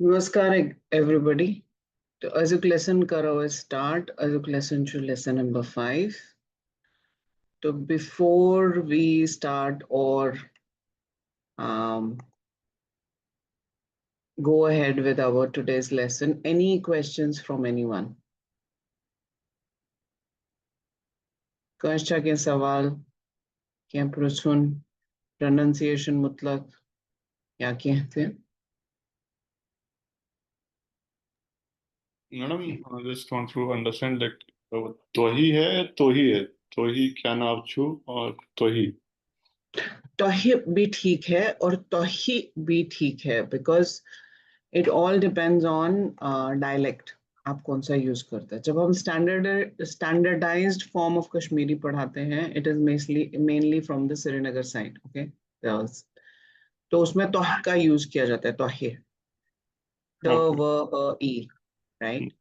नमस्कार everybody. तो azuk lesson करो start azuk lesson to lesson number 5. So before we start or um, go ahead with our today's lesson, any questions from anyone? Kancha के सवाल क्या प्रश्न pronunciation मुतलक क्या कहते हैं? Madam just want to understand that तो ही है तो ही क्या नाम छू और तो ही तोही भी ठीक है और तोही भी ठीक है because it all depends on dialect. आप कौन सा यूज करते हैं? जब हम स्टैंडर्डाइज्ड फॉर्म ऑफ कश्मीरी पढ़ाते हैं, it is mainly from the Srinagar side. Okay, तो उसमें तोह का यूज किया जाता है, तोहे, त ओके व ई, राइट.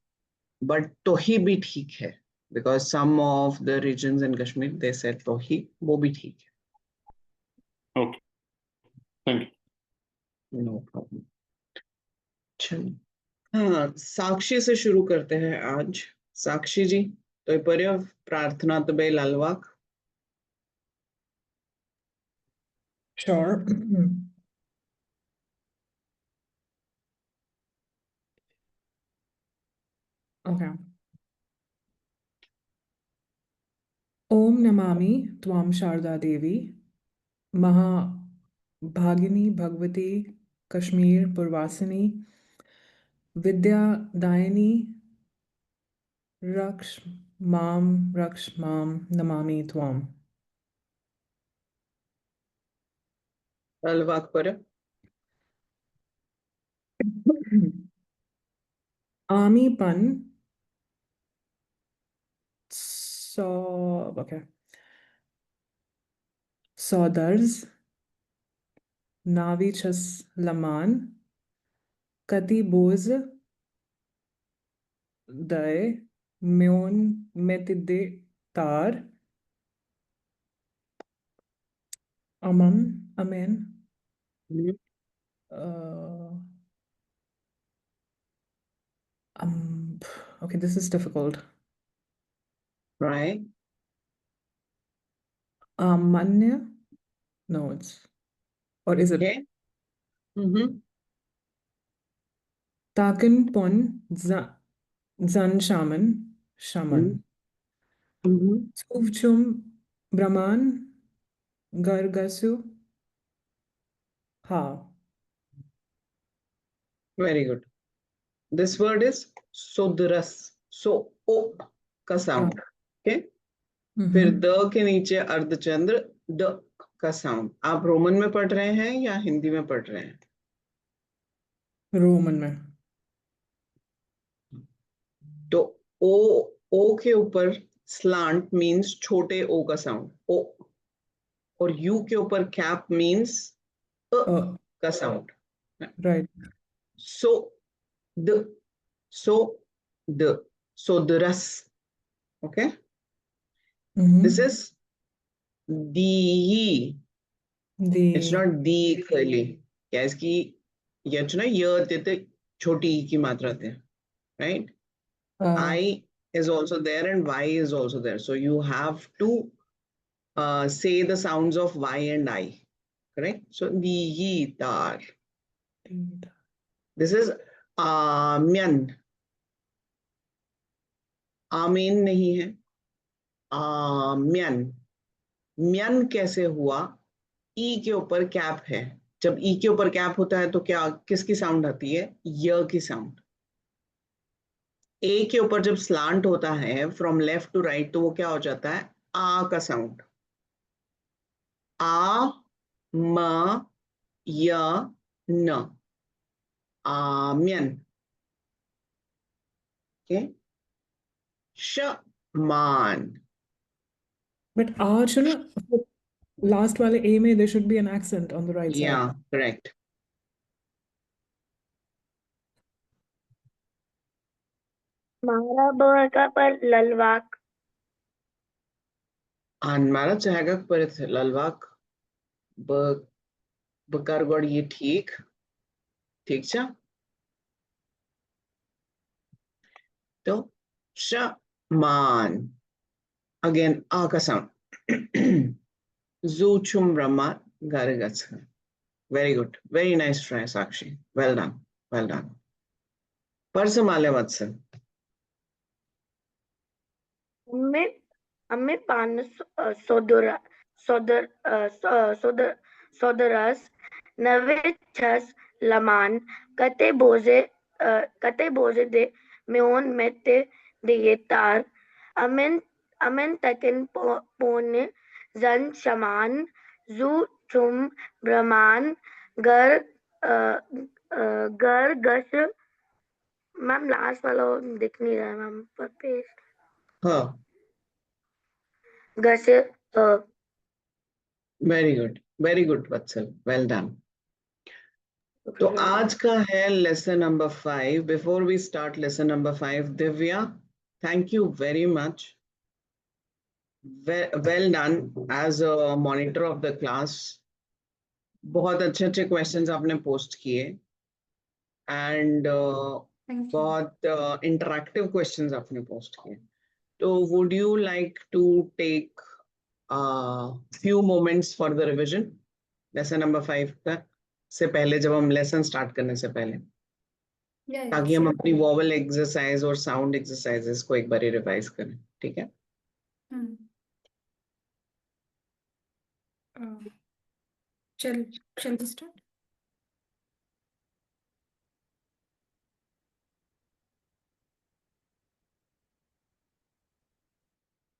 बट तोही भी ठीक है because some of the reasons in Kashmir they said तोही, वो भी ठीक ओके थैंक है, नो प्रॉब्लम. चलो, हाँ, साक्षी से शुरू करते हैं आज. साक्षी जी, तो पर्य प्रार्थना तबे लालवाक. Sure. Okay. Om Namami Tvam Sharda Devi Mahabhagini Bhagavati Kashmir Purvasini Vidya Dayani Raksh Mam Namami Tvam. लालवाक पर्य. Ami Pan So okay. Sodars Navichas Laman Kati Boz Dae Meon Metide Tar Amen. Uh, okay, this is difficult. Right. Manya? No, it's, or is it? Okay. Takin Pon Zan Shaman. Skuvchum Brahman Gargasu Ha. Very good. This word is sodras. So o का sound. Okay. फिर the के नीचे अर्धचंद्र the का sound. आप Roman में पढ़ रहे हैं या हिंदी में पढ़ रहे हैं? रोमन में. तो ओ के ऊपर स्लांट मींस छोटे ओ का साउंड ओ, और यू के ऊपर कैप मींस का साउंड. राइट. सो द सोदरस. Okay, this is the. It's not the clearly. क्या इसकी य देते छोटी ई की मात्रा थे, right. I is also there and Y is also there. So you have to say the sounds of Y and I. Correct? So the tar. This is myan. आमीन नहीं है. म्यन. म्यन कैसे हुआ? ई के ऊपर कैप है. जब ई के ऊपर कैप होता है तो क्या किसकी साउंड आती है? य की साउंड. ए के ऊपर जब स्लांट होता है फ्रॉम लेफ्ट टू राइट तो वो क्या हो जाता है? आ का साउंड. आ म य न. आम्यन. Okay. Shaman. But last wale A mein there should be an accent on the right side. Yeah, correct. मारा बका पर ललवाक. मारा चाहेगा पर ललवाक बकारगढ़ ये ठीक. ठीक छा. तो shaman. Again, a का sound. Zu chum brahma garagatsha. Very good. Very nice try, Sakshi. Well done. Well done. Parsamale Vatsal. Amit Pan Sodoras Navichas Laman Kate Boze de Meon Mete de Yetar Amen Taken Pone Zan Shaman Zu Chum Brahman Gar Gar Gash ma'am last वाला दिख नहीं रहा है ma'am पर page हाँ. गश Very good. Very good, Vatsal. Well done. तो आज का है lesson number 5. Before we start lesson number 5, Divya, thank you very much. Well done as a monitor of the class. बहुत अच्छे अच्छे questions आपने post किए and बहुत interactive questions आपने post किए. So would you like to take few moments for the revision? Lesson number 5 का से पहले जब हम lesson start करने से पहले ताकि हम अपनी vowel exercise और sound exercises को एक बार रिवाइज करें. ठीक है? Shall we start?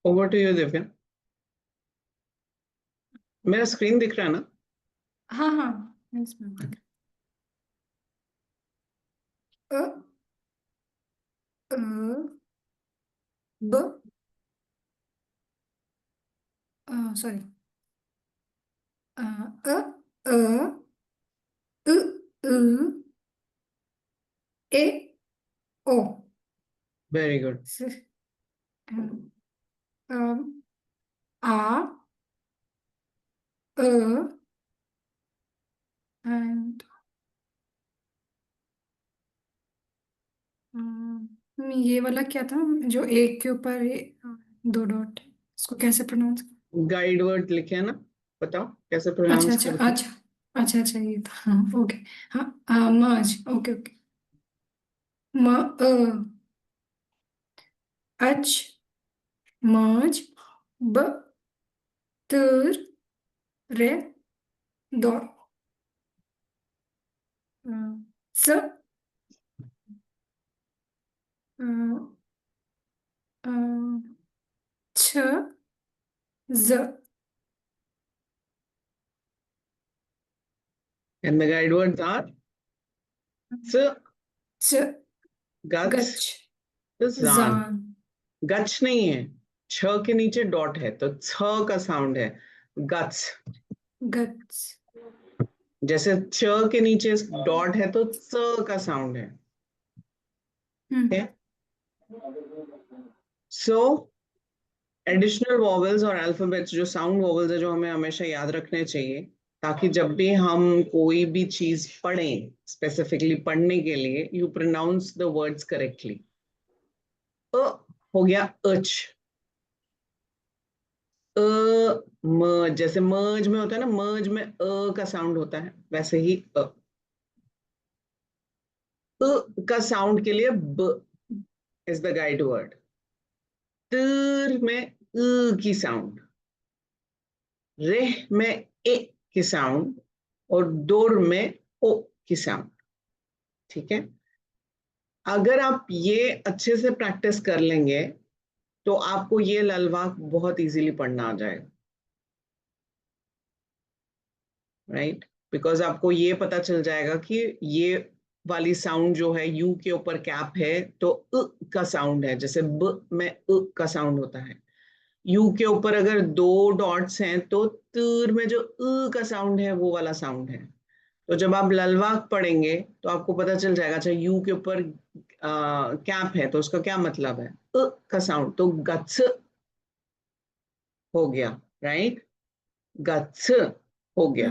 Over to you, Divya. मेरा स्क्रीन दिख रहा है ना? हाँ हाँ yes, ma'am. B sorry E O. Very good. A and ये वाला क्या था जो एक के ऊपर दो डॉट, इसको कैसे प्रोनाउंस? गाइड वर्ड लिखे है ना, बताओ कैसे अच्छा प्रोनाउंस अच्छा करते हैं? अच्छा अच्छा अच्छा ये था. हाँ ओके. हाँ मर्ज. Okay okay. म अच मर्ज ब तर रे दो स छ ज. And the guide words are च guts, गच zan. जान. गच नहीं है, छ के नीचे डॉट है तो छ का साउंड है गट्स. गच. जैसे छ के नीचे डॉट है तो स का साउंड है. सो एडिशनल वॉवेल्स और अल्फाबेट्स जो साउंड वॉवेल्स है जो हमें हमेशा याद रखने चाहिए ताकि जब भी हम कोई भी चीज पढ़ें स्पेसिफिकली पढ़ने के लिए you pronounce the words correctly. हो गया अच. मर्ज, जैसे मर्ज में होता है ना, मर्ज में का साउंड होता है वैसे ही का साउंड के लिए ब इज द गाइड वर्ड. तर में की साउंड, रेह में ए की साउंड और दोर में ओ की साउंड. ठीक है? अगर आप ये अच्छे से प्रैक्टिस कर लेंगे तो आपको ये ललवाक बहुत इजीली पढ़ना आ जाएगा. राइट? बिकॉज आपको ये पता चल जाएगा कि ये वाली साउंड जो है यू के ऊपर कैप है तो का साउंड है, जैसे ब में का साउंड होता है. यू के ऊपर अगर दो डॉट्स हैं तो तर में जो का साउंड है वो वाला साउंड है. तो जब आप ललवाक पढ़ेंगे तो आपको पता चल जाएगा अच्छा यू के ऊपर कैप है तो उसका क्या मतलब है का साउंड, तो गत्स हो गया. राइट? गत्स हो गया.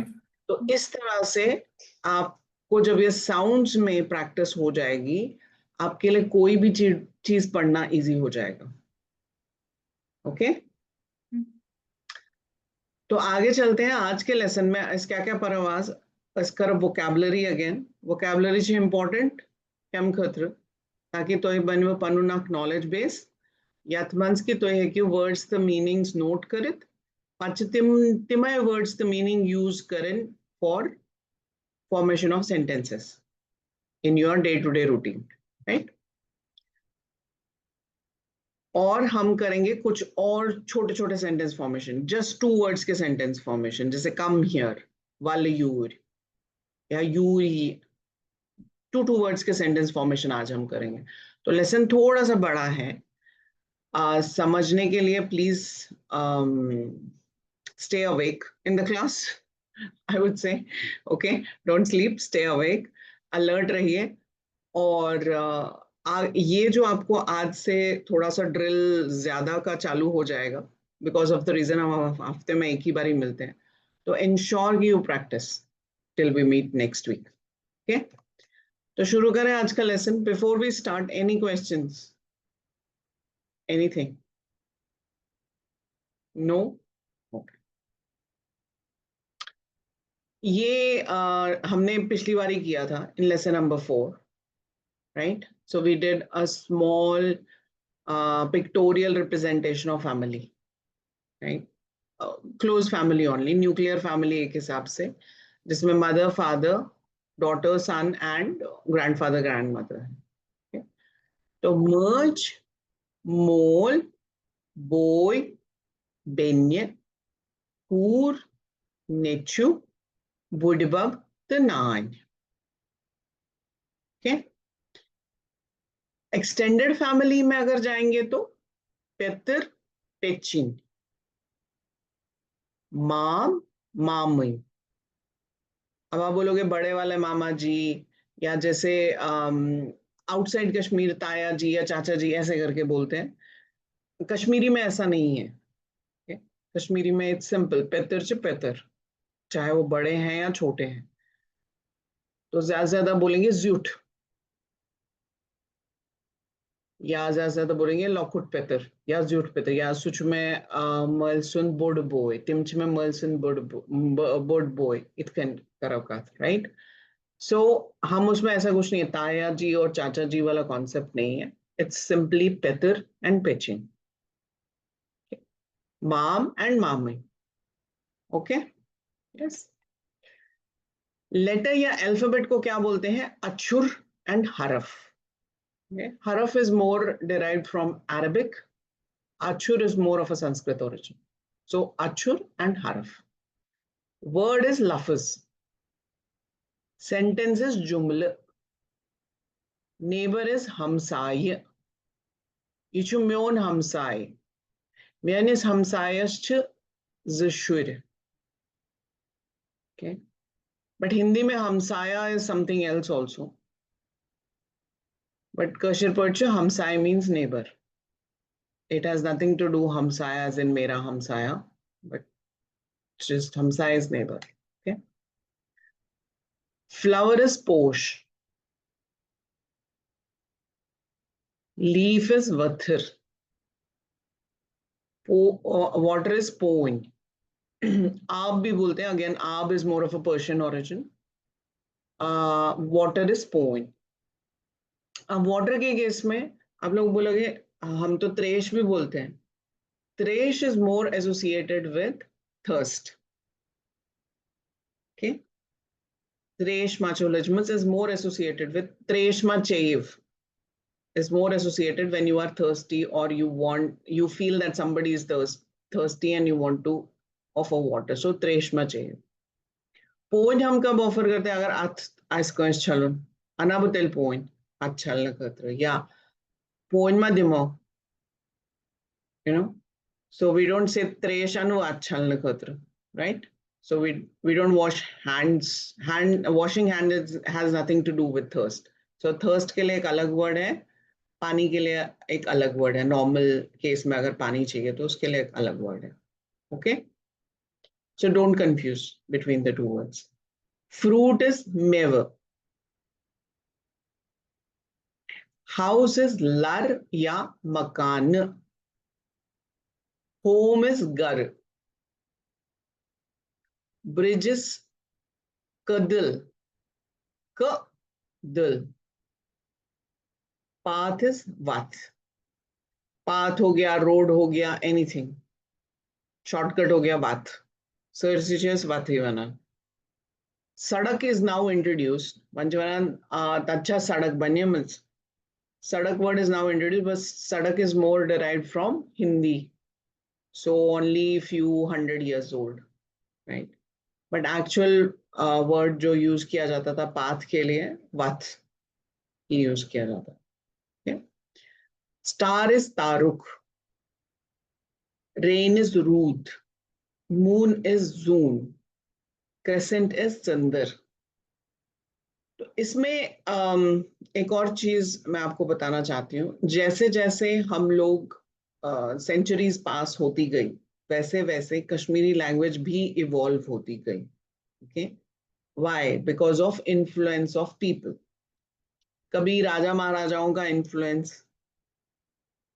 तो इस तरह से आपको जब ये साउंड्स में प्रैक्टिस हो जाएगी आपके लिए कोई भी चीज पढ़ना इजी हो जाएगा। ओके तो आगे चलते हैं आज के लेसन में। क्या क्या परवाज अस्कर वोकैबुलरी अगेन वोकैबुलरी चे इम्पोर्टेंट केम खत्र ताकि तो बनव पनुनाक नॉलेज बेस यातमंस की तो है कि वर्ड्स द मीनिंग्स नोट करित पच तिमय वर्ड्स द मीनिंग यूज करें for formation of sentences in your day to day routine right. और हम करेंगे कुछ और छोटे छोटे सेंटेंस फॉर्मेशन जस्ट 2 वर्ड्स के सेंटेंस फॉर्मेशन जैसे कम हियर वाले यूर या यूर ही 2 वर्ड्स के सेंटेंस फॉर्मेशन आज हम करेंगे। तो लेसन थोड़ा सा बड़ा है समझने के लिए please stay awake in the class I would say okay don't sleep stay awake alert रहिए। और ये जो आपको आज से थोड़ा सा ड्रिल ज्यादा का चालू हो जाएगा बिकॉज ऑफ द रीजन हम हफ्ते में एक ही बार ही मिलते हैं तो इंश्योर की you practise till we meet next week. Okay तो शुरू करें आज का lesson. Before we start any questions anything no okay. ये हमने पिछली बार ही किया था इन lesson number 4 right so we did a small pictorial representation of family right close family only nuclear family एक हिसाब से जिसमें mother father daughter son and grandfather grandmother है okay? तो merge mole boy benye hur nechu budibab tenan okay? Extended family में अगर जाएंगे तो पेतर पेचिन माम मामी। अब आप बोलोगे बड़े वाले मामा जी या जैसे आउटसाइड कश्मीर ताया जी या चाचा जी ऐसे करके बोलते हैं। कश्मीरी में ऐसा नहीं है okay? कश्मीरी में इट्स सिंपल पेतर च पेतर चाहे वो बड़े हैं या छोटे हैं। तो ज्यादा से ज्यादा बोलेंगे ज्यूट या ज्यादा से ज्यादा बोलेंगे लॉकुट पेतर या ज्यूट पेतर या सुच में मलसुन बोर्ड बोय तिमच में मलसुन बोर्ड बोय इतकन करवकात राइट। सो हम उसमें ऐसा कुछ नहीं है ताया जी और चाचा जी वाला कॉन्सेप्ट नहीं है इट्स सिंपली पेतर एंड पेचिंग माम एंड मामी ओके यस। लेटर या अल्फाबेट को क्या बोलते हैं अक्षर एंड हरफ। Okay. Haraf is more derived from Arabic. Achur is more of a Sanskrit origin. So Achur and Haraf. Word is lafaz. Sentence is jumla. Neighbor is hamsay. Ichu myon hamsay. Myon is hamsayasch zishur. Okay. But Hindi mein hamsaya is something else also. But Kashir Percha hamsay means neighbor. It has nothing to do hamsaya as in mera hamsaya, but just hamsaya is neighbor. Okay. Flower is posh. Leaf is vathir. Water is pouring. Aab bhi bolte hain. Again, aab is more of a Persian origin. Water is pouring. अब water के case में आप लोग बोलोगे हम तो त्रेश भी बोलते हैं। त्रेश is more associated with thirst. Okay. Tresh macholajmas is more associated with tresh machev is more associated when you are thirsty or you feel that somebody is thirsty and you want to offer water. So tresh machev. Point हम कब offer करते हैं अगर ice चलो अनाबतेल point अच्छा लगता या point में दिमो you know so we don't say tresh anu अच्छा लगता right. So we don't wash hands. Washing hands has nothing to do with thirst. So thirst के लिए एक अलग word है, पानी के लिए एक अलग word है. Normal case में अगर पानी चाहिए तो उसके लिए एक अलग word है. Okay? So don't confuse between the two words. Fruit is mewa. House is lar या मकान. Home is घर. Bridge is kadil. Kadil. Path is what. Path हो गया, road हो गया, anything. Shortcut हो गया, बात. So it's just बात ही बना. सड़क is now introduced. पंचवरन अच्छा सड़क बने means sadak word is now introduced, but sadak is more derived from Hindi. So only few hundred years old, right? But actual word जो use किया जाता था path के लिए vath ही use किया जाता. Okay? Star is Taruk. Rain is Rood. Moon is Zoon. Crescent is Chandar. तो इसमें एक और चीज मैं आपको बताना चाहती हूँ. जैसे जैसे हम लोग सेंचुरीज पास होती गई, वैसे वैसे कश्मीरी लैंग्वेज भी इवॉल्व होती गई. Okay, why? Because of influence of people. कभी राजा महाराजाओं का इन्फ्लुएंस,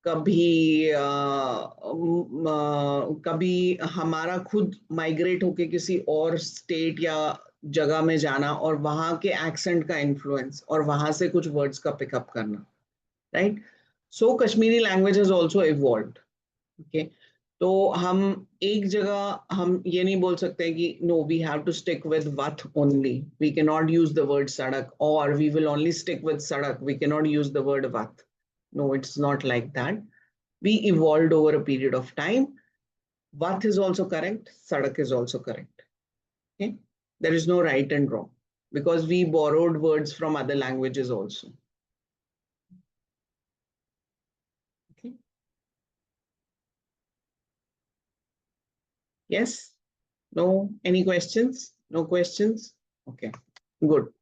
कभी कभी हमारा खुद माइग्रेट होके किसी और स्टेट या जगह में जाना और वहां के एक्सेंट का इन्फ्लुएंस और वहां से कुछ वर्ड्स का पिकअप करना, right? So Kashmiri language has also evolved. Okay, तो हम एक जगह हम ये नहीं बोल सकते कि no we have to stick with vath only, we can not use the word sadak, और we will only stick with sadak, we can not use the word vath. No, it's not like that. We evolved over a period of time. Vath is also correct. Sadak is also correct. Okay? There is no right and wrong because we borrowed words from other languages also. Okay? Yes? No? Any questions? No questions? Okay. Good.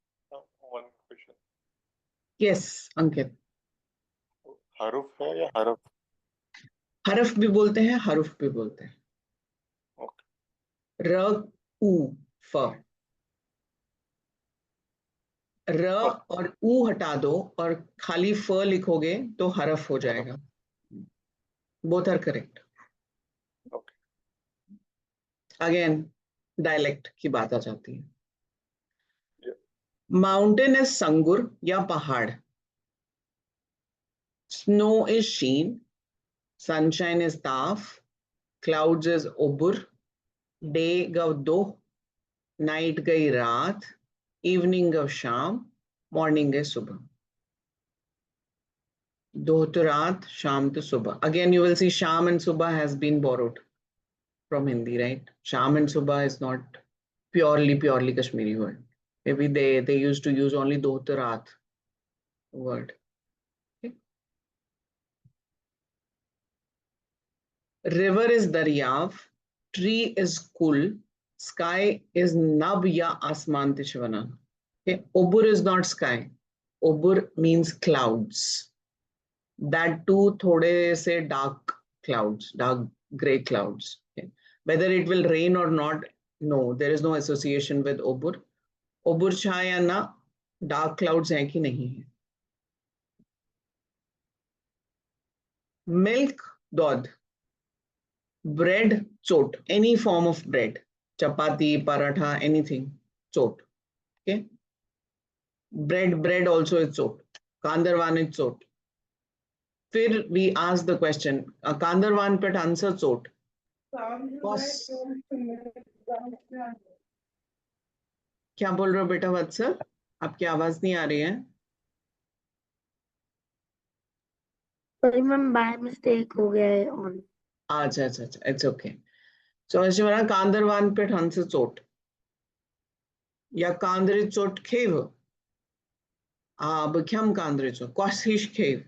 One question. Yes, Ankit. हरूफ है या हरफ? हरफ भी बोलते हैं, हरूफ भी बोलते हैं. Okay. र उ फ. र और ऊ हटा दो और खाली फ लिखोगे तो हरफ हो जाएगा. Both are correct. Okay. Again dialect की बात आ जाती है. Yeah. माउंटेन इज संगुर या पहाड़. स्नो इज शीन. सनशाइन इज ताफ. क्लाउड्स इज ओबुर. डे गव दो. नाइट गई रात. इवनिंग गव शाम. मॉर्निंग गई सुबह. दोह तो रात, शाम तो सुबह. Again you will see sham and subah has been borrowed from Hindi, right? Sham and subah is not purely Kashmiri word. Maybe they used to use only doh to raat word. Okay? River is daryav. Tree is kul. Sky is nab ya asman tishwana. Okay? Obur is not sky. Obur means clouds. That too थोड़े से dark clouds, dark gray clouds. Okay? Whether it will rain or not, no, there is no association with obur. Obur छा या ना, dark clouds हैं कि नहीं है. Milk, दूध. Bread, चोट. Any form of bread, chapati, paratha, anything, चोट. Okay? Bread also is चोट. Kandarwan is चोट. फिर we ask the question, कांदरवान पे आंसर चोट. क्या बोल रहे हो बेटा वत्सल? आपकी आवाज नहीं आ रही है. सॉरी मैम, बाय मिस्टेक हो गया है ऑन. अच्छा, इट्स ओके. सो शिवना कांदरवान पे आंसर चोट या कांदरी चोट खेव. बख्यम कांदरी चोट कोशिश खेव.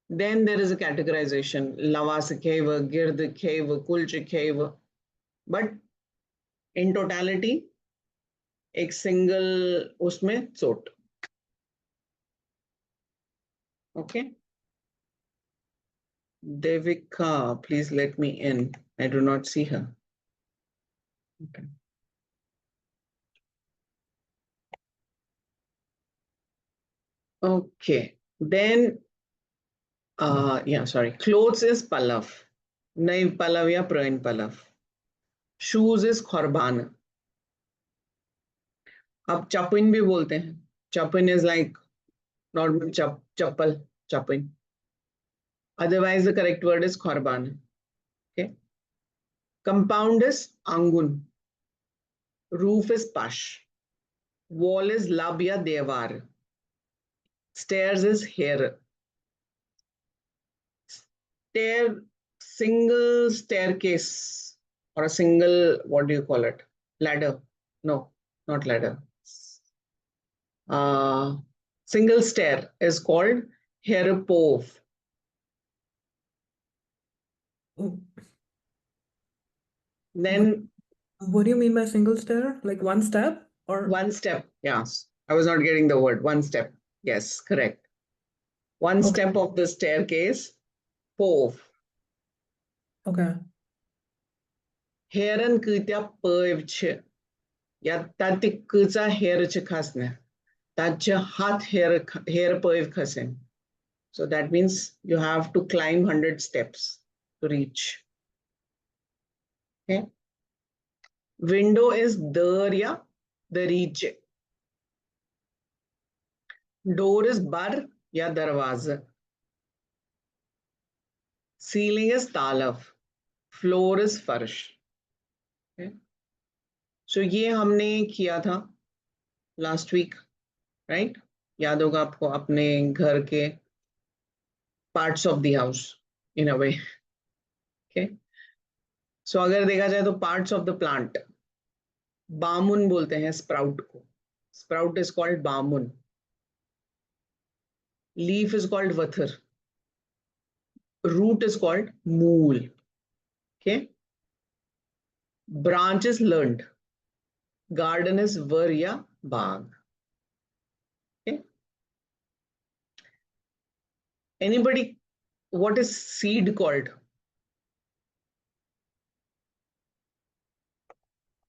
Then there is a categorization. Lavas खेव, गिर्द खेव, कुल्च खेव. But in totality एक सिंगल उसमें चोट. Okay? Devika, please let me in. I do not see her. Okay. Okay. Then Yeah, sorry. Clothes is Pallav. Naiv Pallav या Prain Pallav. Shoes is Khorban. आप चपिन भी बोलते हैं. Chapin is like normal chappal, chapin. Otherwise, the correct word is Khorban. Okay. Compound is Angun. Roof is Pash. Wall is Lab या Devar. Stairs is Hair. Single staircase or a single, what do you call it? Ladder. No, not ladder. Single stair is called Herpov. Then What do you mean by single stair? Like one step or? one step. Yes, I was not getting the word. One step. Yes, correct. One Okay. step of the staircase. Pov. Okay. Heren kutya pövche. Ya tati kuza herche khasne. Tatja hat her pöv khasen. So that means you have to climb 100 steps to reach. Okay. Window is Dhar ya Darije. Door is Bar ya Darwaza. Ceiling is Talav. Floor is Farsh. Okay. So ये हमने किया था last week, right? याद होगा आपको अपने घर के parts of the house in a way. Okay. So अगर देखा जाए तो parts of the plant. बामुन बोलते हैं sprout को. Sprout is called bamun. Leaf is called vathar. Root is called mool. Okay. Branch is learned. Garden is varya bag. Okay. Anybody, what is seed called?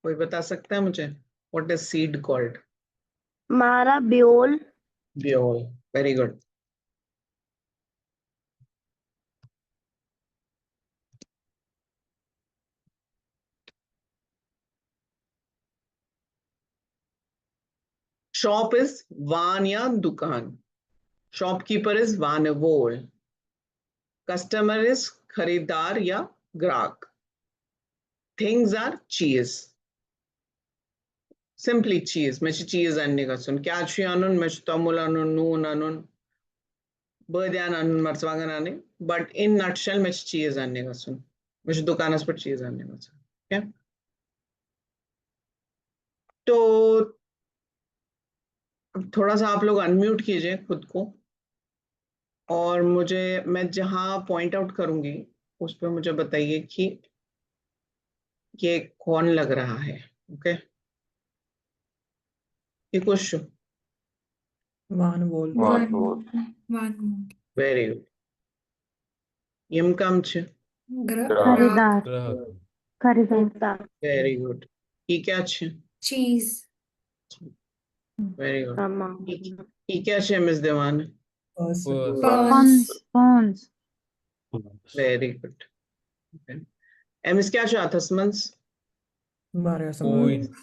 कोई बता सकता है मुझे? What is seed called? Mara Biol. Biol. Very good. Shop is van ya dukan. Shopkeeper is vanavol. Customer is kharidar ya grahak. Things are cheese. Simply cheese. Mesh cheese anne ka sun. Kya chi anun, mesh tamul anun, noon anun, badyan anun, marswagan anne. But in nutshell, mesh cheese anne ka sun. Mesh dukanas par cheese anne ka sun. Okay. तो थोड़ा सा आप लोग unmute कीजिए खुद को और मैं जहां पॉइंट आउट करूंगी उस पर मुझे बताइए कि ये कौन लग रहा है. ओके. ये क्वेश्चन. Vanavol. Very good. यम कम छ. Kharidar. Very good. ये क्या छ? Cheese. Very good. Rama. ये क्या छ मिस देवान? Pawns. Very good. एमएस क्या छ अथसमंस? Variations.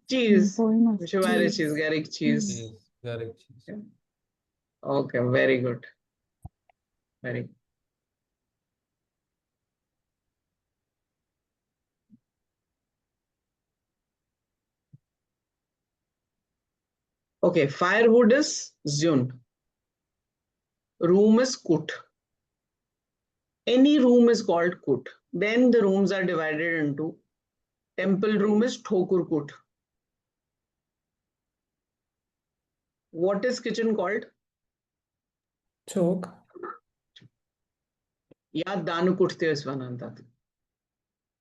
चीज. Shivani cheese, garlic cheese. Okay, very good. Very good. Okay, firewood is zun. Room is kut. Any room is called kut. Then the rooms are divided into temple room is thokur kut. What is kitchen called? Chok. या दानुकुट थे इस वनांता थे.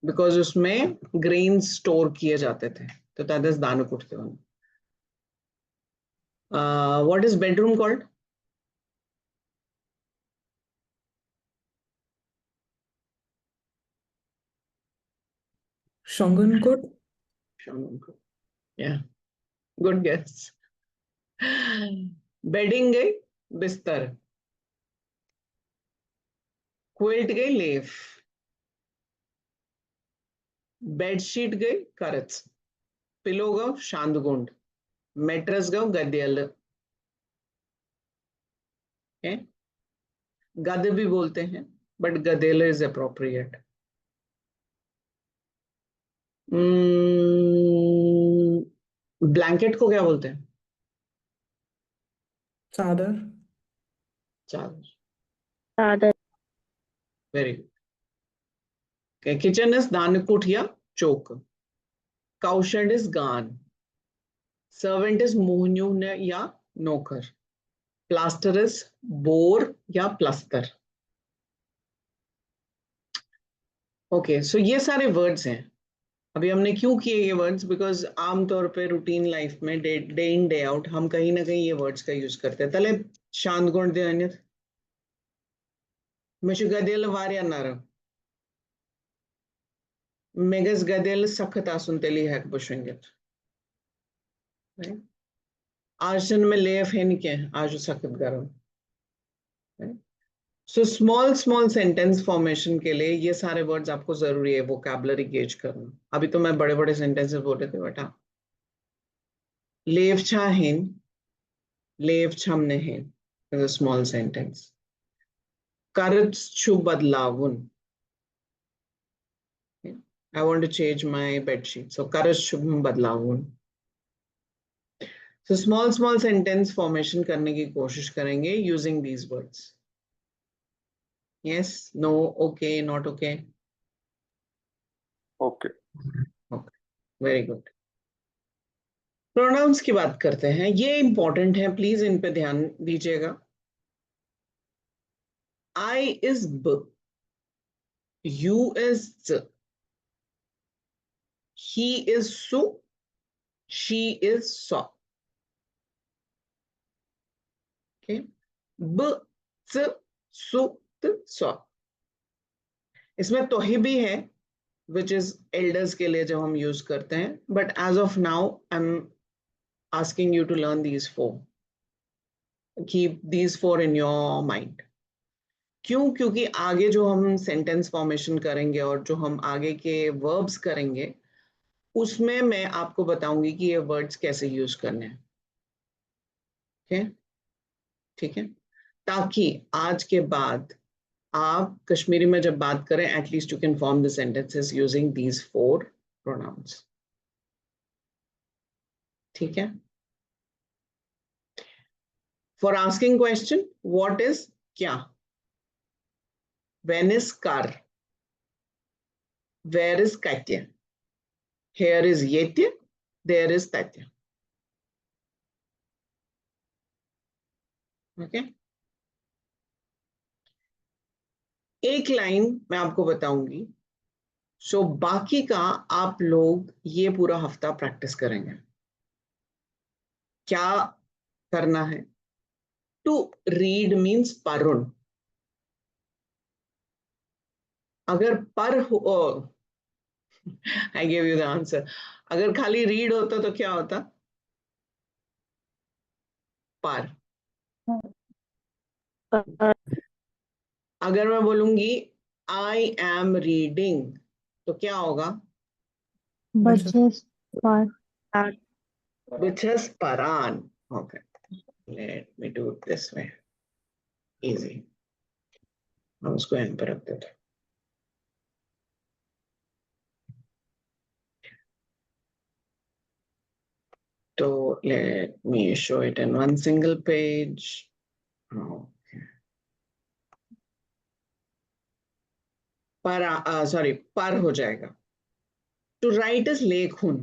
Because उसमें grains store किए जाते थे. तो that is दानुकुट the one. What is bedroom called? Shongunkut. Yeah, good guess. Bedding गई बिस्तर, क्विल्ट गई लेफ, बेडशीट गई करच, पिलो गो शांदगुंड, मेट्रेस गो गद्यल। गद भी बोलते हैं बट गदेल इज अप्रोप्रिएट। ब्लैंकेट को क्या बोलते हैं? चादर। चादर। चादर। Very good. किचन इज दानकुट या चोक, काउशेड इज गान, सर्वेंट इज मोहन्यू या नौकर, प्लास्टर इज बोर या प्लास्टर। ओके, सो ये सारे वर्ड्स हैं। अभी हमने क्यों किए ये वर्ड्स? बिकॉज आमतौर पे रूटीन लाइफ में डे इन डे आउट हम कहीं ना कहीं ये वर्ड्स का यूज करते हैं। तले शांत गुण दे अन्य मेशु गदेल वार्यानार मेगस गदेल सखत आसुन तेली हैक बुशेंगेट। आशन में लेफ है नहीं क्या आजू सखत गरम। So small small sentence formation के लिए ये सारे वर्ड्स आपको जरूरी है वोकैबुलरी गेज करना। अभी तो मैं बड़े बड़े सेंटेंसेस बोल रहे थे बेटा। लेव छा हेन, लेव छमने हेन is a small sentence. Courage छु बदलावुन, I want to change my bed sheet, so courage छु बदलावुन। So small sentence formation करने की कोशिश करेंगे using these words. Yes, no, okay, not okay. Okay. Okay, very good. Pronouns की बात करते हैं, ये important है, प्लीज इन पे ध्यान दीजिएगा। I is b, you is z, he is su, she is so. Okay, b, z, su, t, so. इसमें तोही भी है which is elders के लिए जब हम यूज करते हैं, but as of now I'm asking you to learn these four. Keep these four in your mind. क्यों? क्योंकि आगे जो हम सेंटेंस फॉर्मेशन करेंगे और जो हम आगे के वर्ब्स करेंगे उसमें मैं आपको बताऊंगी कि ये वर्ड्स कैसे यूज करने हैं। ओके, ठीक है, ताकि आज के बाद आप कश्मीरी में जब बात करें at least you can form the sentences using these four pronouns. ठीक है, for asking question what is क्या, व्हेन इज कार, वेयर इज कैत्य, हियर इज येत्य, देयर इज तैत्य। ओके, एक लाइन मैं आपको बताऊंगी, सो बाकी का आप लोग ये पूरा हफ्ता प्रैक्टिस करेंगे। क्या करना है? टू रीड मीन्स परुण। अगर पर हो, I give you the answer, अगर खाली रीड होता तो क्या होता? पर। अगर मैं बोलूंगी आई एम रीडिंग तो क्या होगा? बचत। बिछस परान। Okay, let me do it this way, easy. हम उसको एंड पर रख देते। So let me show it in one single page. Okay. Sorry पर हो जाएगा। टू राइट इज लेखुन।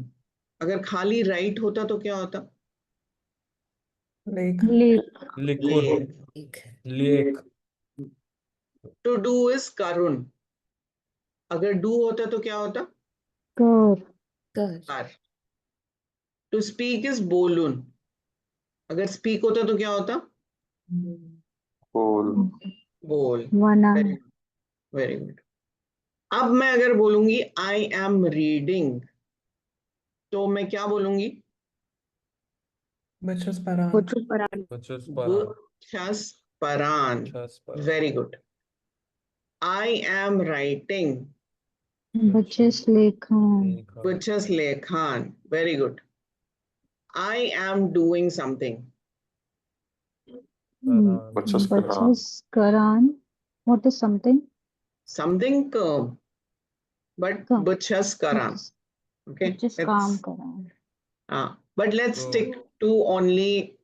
अगर खाली राइट होता तो क्या होता? लेख। लिखुन। लेख। टू डू इज करुण। अगर डू होता तो क्या होता? कर। टू स्पीक इज बोलुन। अगर स्पीक होता तो क्या होता? Bowl. बोल। Very good. अब मैं अगर बोलूंगी आई एम रीडिंग तो मैं क्या बोलूंगी? Butchers Paran. Butchers Paran. Butchers Paran. Butchers Paran. Butchers Paran. Very good. I am writing. Butchers Lekhan. Lekhan. Butchers Lekhan. Very good. I am doing something. Paran. Butchers Karan. What is something? Something, but Kam. butchers Karan. Okay. Butchers let's- Kaam Karan. But let's So- stick to only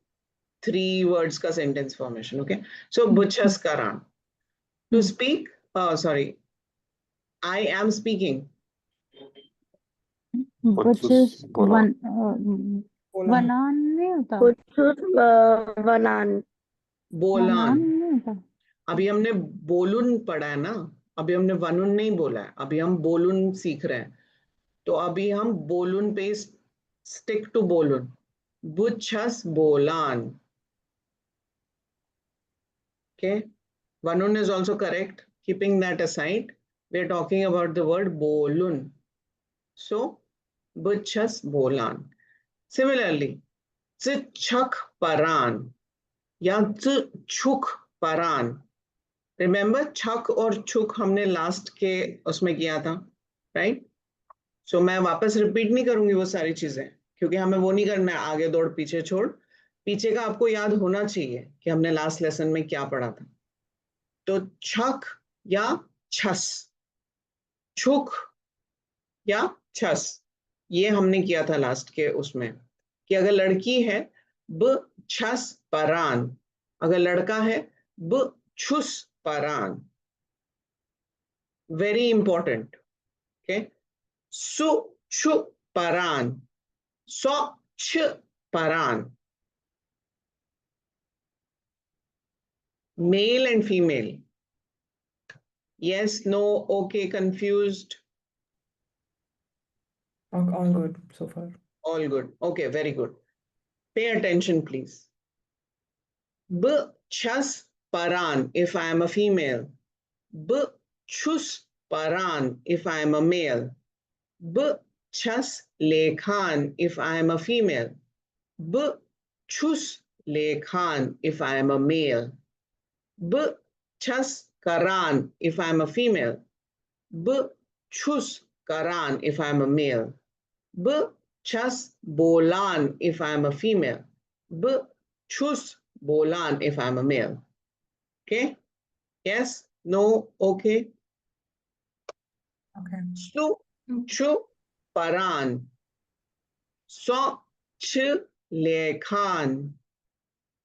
3 words ka sentence formation. Okay. So butchers Karan. To speak, sorry. I am speaking. Butchers Bolan. Vanan नहीं होता. Butchers Vanan. Bolan. Vanan नहीं होता. अभी हमने बोलून पढ़ा है ना, अभी हमने वनुन नहीं बोला है, अभी हम बोलून सीख रहे हैं. तो अभी हम बोलून पे स्टिक टू बोलून. बुच्छस Bolan. Okay, vanun is also correct. Keeping that aside, we are talking about the word bolun. So buchas bolan. Similarly, chak paran या chuk paran. Remember chak और chuk हमने last के उसमें किया था, right? So मैं वापस repeat नहीं करूंगी वो सारी चीजें, क्योंकि हमें वो नहीं करना है आगे दौड़ पीछे छोड़. पीछे का आपको याद होना चाहिए कि हमने लास्ट लेसन में क्या पढ़ा था. तो छक या छस, छुक या छस, ये हमने किया था लास्ट के उसमें कि अगर लड़की है ब छस परान, अगर लड़का है ब छुस परान. Very important. ओके. सु छु परान, सो छ परान. Male and female. Yes, no, okay, confused. All good so far. All good. Okay, very good. Pay attention, please. B chas paran if I am a female. B chus paran if I am a male. B chas lekhan if I am a female. B chus lekhan if I am a male. B chas karan if I am a female. B chus karan if I am a male. B chas bolan if I am a female. B chus bolan if I am a male. Okay? Yes? No? Okay? Okay. Su chu paran. So ch lekhan.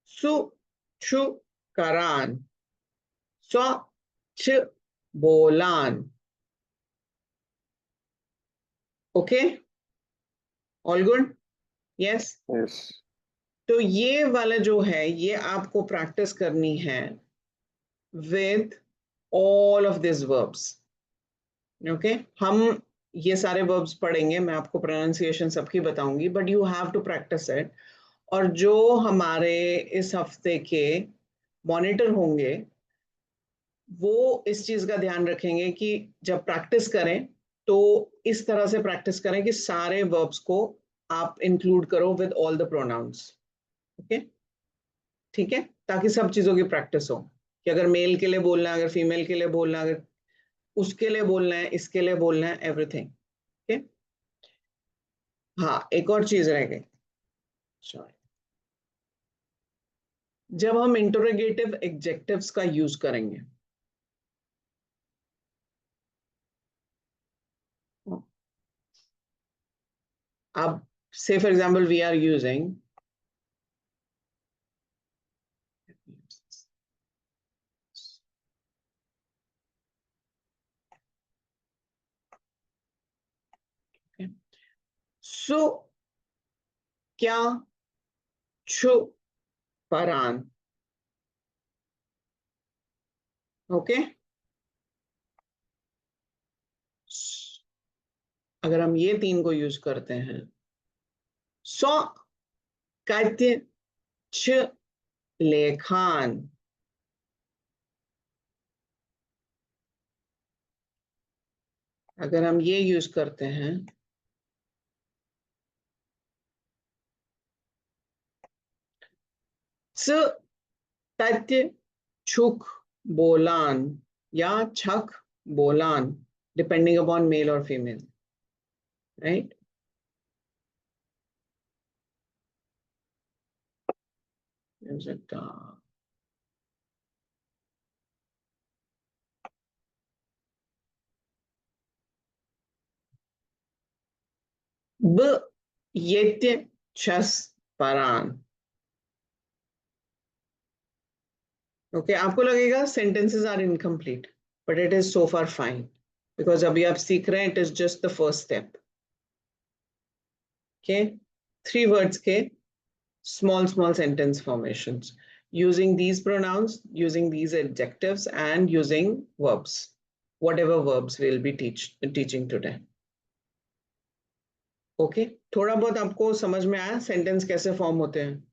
Su chu karan. So ch bolan. Okay? All good? Yes? Yes. तो ये वाला जो है ये आपको practice करनी है with all of these verbs. Okay? हम ये सारे verbs पढ़ेंगे, मैं आपको pronunciation सबकी बताऊंगी, but you have to practice it. और जो हमारे इस हफ्ते के मॉनिटर होंगे वो इस चीज का ध्यान रखेंगे कि जब प्रैक्टिस करें तो इस तरह से प्रैक्टिस करें कि सारे verbs को आप इंक्लूड करो with all the pronouns. Okay? ठीक है, ताकि सब चीजों की प्रैक्टिस हो कि अगर मेल के लिए बोलना है, अगर फीमेल के लिए बोलना है, अगर उसके लिए बोलना है, इसके लिए बोलना है, एवरीथिंग. ओके? हाँ, एक और चीज रह गई. सॉरी. जब हम इंटरोगेटिव एडजेक्टिव्स का यूज करेंगे, अब say for example we are using so क्या छु परान. ओके? अगर हम ये 3 को यूज करते हैं, सो कहते छ लेखान. अगर हम ये यूज करते हैं, च तत्य छुक बोलान या छक Bolan, depending upon male or female, right? Is it b yetye chas paran? Okay, आपको लगेगा sentences are incomplete, but it is so far fine because अभी आप सीख रहे हैं, it is just the first step. Okay, 3 words के small sentence formations using these pronouns, using these adjectives, and using verbs, whatever verbs we'll be teaching today. Okay, थोड़ा बहुत आपको समझ में आया सेंटेंस कैसे फॉर्म होते हैं?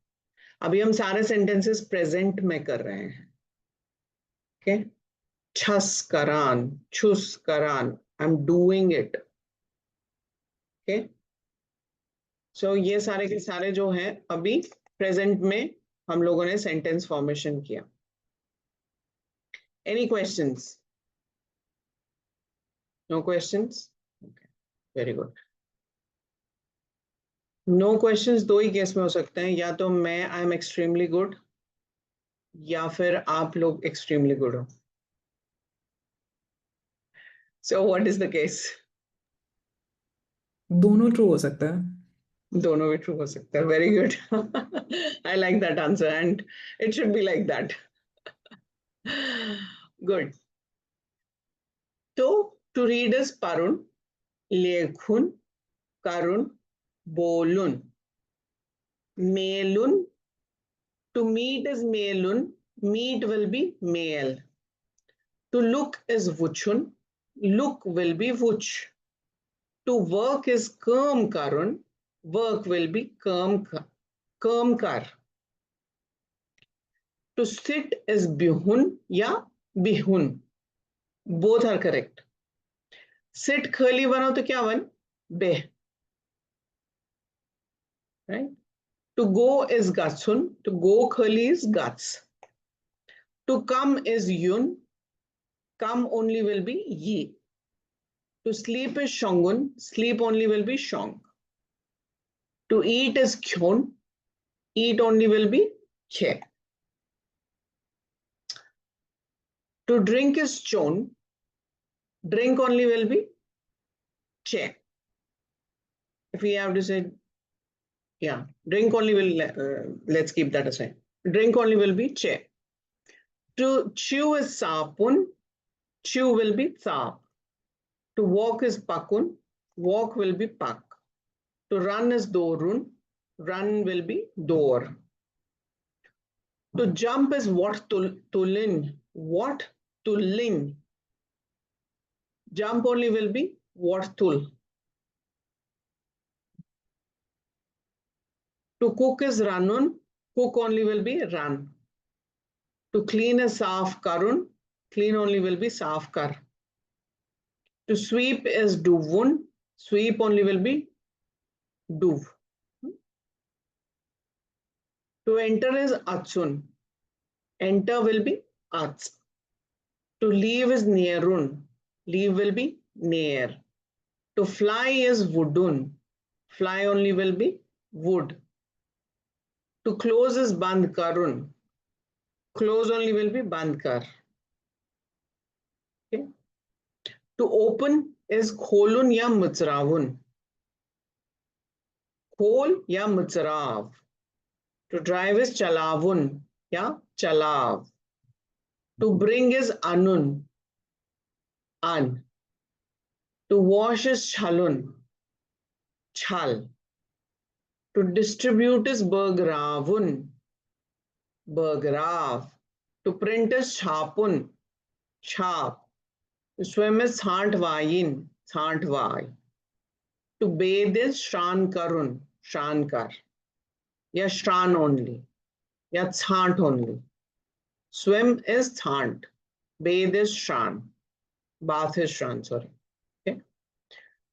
अभी हम सारे सेंटेंसेस प्रेजेंट में कर रहे हैं. Okay, छस करान, छुस करान, I'm doing it. Okay, so ये सारे के सारे जो हैं अभी प्रेजेंट में हम लोगों ने सेंटेंस फॉर्मेशन किया. Any questions? No questions? Okay, very good. No questions दो ही केस में हो सकते हैं, या तो मैं आई एम एक्सट्रीमली गुड या फिर आप लोग एक्सट्रीमली गुड हो. So what is the case? दोनों ट्रू हो सकता है. दोनों भी ट्रू हो सकता है. Very good. I like that answer and it should be like that. Good. So to read is parun, lekhun, karun, bolun. Melun, to meet is melun, meet will be male. To look is vuchun, look will be vuch. To work is kam karun, work will be kam kar. To sit is bihun ya bihun. Both are correct. Sit khali bana to kya ban? Beh. Right? To go is gatsun, to go khali is gats. To come is yun, come only will be ye. To sleep is shongun, sleep only will be shong. To eat is kyon, eat only will be khe. To drink is chon, drink only will be che. If we have to say, yeah, drink only will, let's keep that aside. Drink only will be che. To chew is sapun, chew will be sap. To walk is pakun, walk will be pak. To run is dorun, run will be dor. To jump is what tulin, what tulin. Jump only will be what tul. To cook is ranun, cook only will be ran. To clean is saaf karun, clean only will be saaf kar. To sweep is duvun, sweep only will be duv. To enter is achun, enter will be ats. To leave is nearun, leave will be near. To fly is woodun, fly only will be wood. To close is band karun, close only will be band kar. Okay. To open is kholun ya mutsravun, khol ya mutsrav. To drive is chalavun ya chalav. To bring is anun, an. To wash is chalun, chal. To distribute is bergravun, bergrav. To print is chapun, chap. To swim is thantvayin, thantvai. To bathe is shran karun, shrankar. Ya shran only, ya thant only. Swim is thant, bathe is shran, bath is shran, sorry. Okay.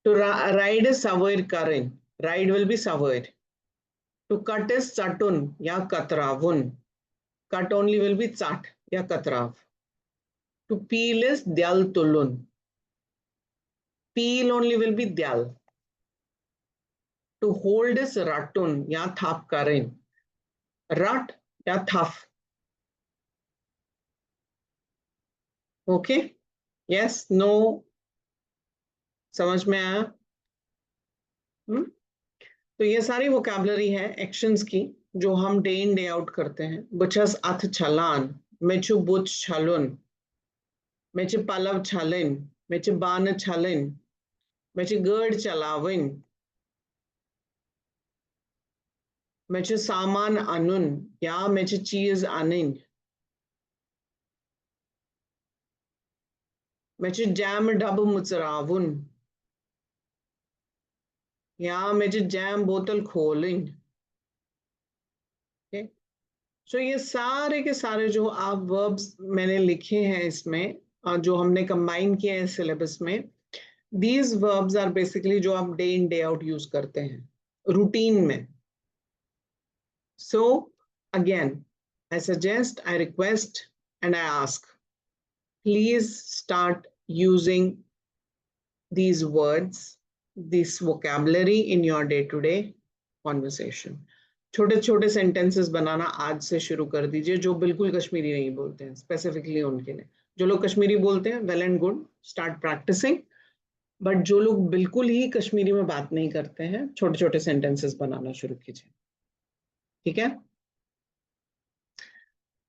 To ride is savair karin, ride will be savair. To cut is satun, ya katravun, Cut only will be चाट या कतराव. To peel is dyal tulun. Peel only will be dyal. To hold is ratun या thap karin. Rat या thaf. Okay? Yes? No? समझ में आया? तो ये सारी vocabulary है एक्शंस की जो हम डे इन डे आउट करते हैं. बुचस अथ छलान, मेचु बुच छालुन, मेचु पलव छालिन, मेचु बान छालिन, मेचु गर्ड चलाविन, मेचु सामान अनुन या मेचु चीज अनिन, मेचु जैम डब मुचरावुन या मेचु जैम बोतल खोलिन. सो ये सारे के सारे जो आप वर्ब्स मैंने लिखे हैं इसमें जो हमने कंबाइन किए हैं सिलेबस में, दीज वर्ब्स आर बेसिकली जो आप day in day out use करते हैं रूटीन में. So again I suggest, I request and I ask, please start using these words, this vocabulary in your day-to-day conversation. छोटे छोटे sentences बनाना आज से शुरू कर दीजिए जो बिल्कुल कश्मीरी नहीं बोलते हैं, स्पेसिफिकली उनके लिए. जो लोग कश्मीरी बोलते हैं, well and good, start practising. But जो लोग बिल्कुल ही कश्मीरी में बात नहीं करते हैं, छोटे छोटे सेंटेंसेस बनाना शुरू कीजिए. ठीक है?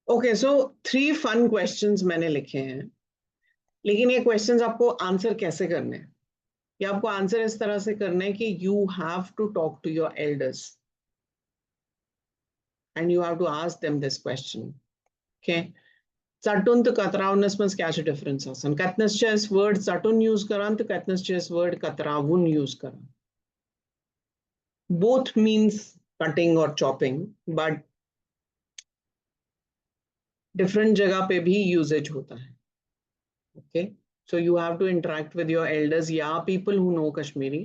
ओके, सो 3 फन क्वेश्चंस मैंने लिखे हैं, लेकिन ये क्वेश्चंस आपको आंसर कैसे करने हैं? या आपको आंसर इस तरह से करना है कि you have to talk to your elders and you have to ask them this question. Okay, चटून तो कतरावनस में क्या डिफरेंस आसन? कतनसचे इस वर्ड चटून यूज करान तो कतनसचे इस वर्ड कतरावुन यूज करान. बोथ मीन्स कटिंग और चॉपिंग, बट डिफरेंट जगह पे भी यूजेज होता है. Okay, so you have to interact with your elders, yeah, people who know Kashmiri,